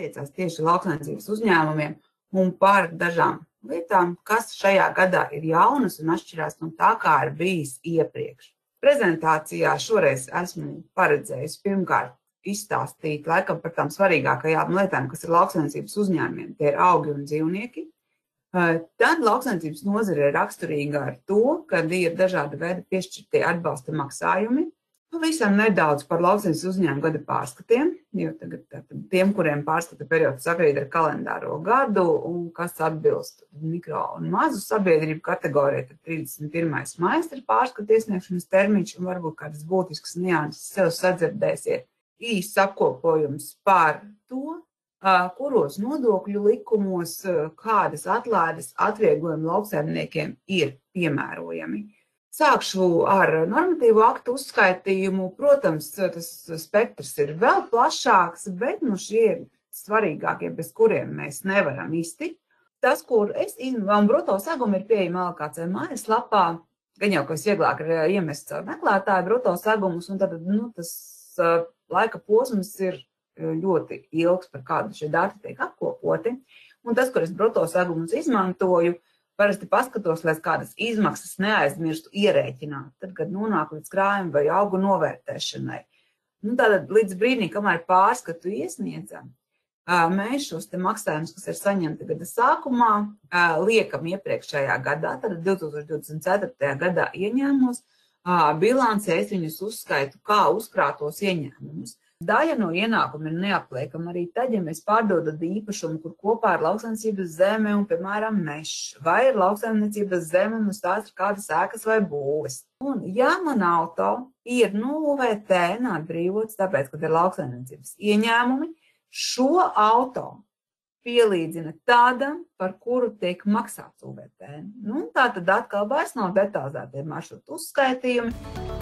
attiecās tieši lauksaimniecības uzņēmumiem un par dažām lietām, kas šajā gadā ir jaunas un atšķirās no tā, kā ir bijis iepriekš. Prezentācijā šoreiz esmu paredzējusi pirmkārt izstāstīt laikam par tām svarīgākajām lietām, kas ir lauksaimniecības uzņēmumiem. Tie ir augi un dzīvnieki. Tad lauksaimniecības nozare ir raksturīga ar to, ka ir dažādi veidi piešķirtie atbalsta maksājumi. Pavisam nedaudz par lauksaimniecības uzņēmumu gada pārskatiem, jo tagad tiem, kuriem pārskata periods sakrīt ar kalendāro gadu un kas atbilst mikro un mazu sabiedrību kategorijai, tad 31. maijs ir pārskata iesniegšanas termiņš un varbūt kādas būtiskas nianses sev sadzirdēsiet. Īsts apkopojums par to, kuros nodokļu likumos kādas atlaides atvieglojumi lauksaimniekiem ir piemērojami. Sākšu ar normatīvu aktu uzskaitījumu. Protams, tas spektrs ir vēl plašāks, bet šie ir svarīgākie, bez kuriem mēs nevaram iztikt. Tas, kur es izmantoju, bruto segumi ir pieejami LKC mājaslapā, gan jau, ka visvieglāk ir iemest caur meklētāju bruto segumus, un tad tas laika posms ir ļoti ilgs, par kādu šie dati tiek apkopoti. Un tas, kur es bruto segumus izmantoju, parasti paskatos, lai kādas izmaksas neaizmirstu ierēķināt, tad, kad nonāk līdz krājuma vai augu novērtēšanai. Tātad līdz brīdim, kamēr pārskatu iesniedzam, mēs šos te maksājumus, kas ir saņemti gada sākumā, liekam iepriekšējā gadā, tad 2024. gadā ieņēmumos, bilancē es viņus uzskaitu kā uzkrātos ieņēmumus. Daļa no ienākuma ir neapliekama arī tad, ja mēs pārdodam īpašumu, kur kopā ir lauksaimniecības zeme un, piemēram, mežs, vai ir lauksaimniecības zeme un uz tās ir kādas ēkas vai būves. Un, ja man auto ir UVT atbrīvots, tāpēc, kad ir lauksaimniecības ieņēmumi, šo auto pielīdzina tādam, par kuru tiek maksāts UVT. Tā tad atkal vairs nav detalizētie maršrutu uzskaitījumi.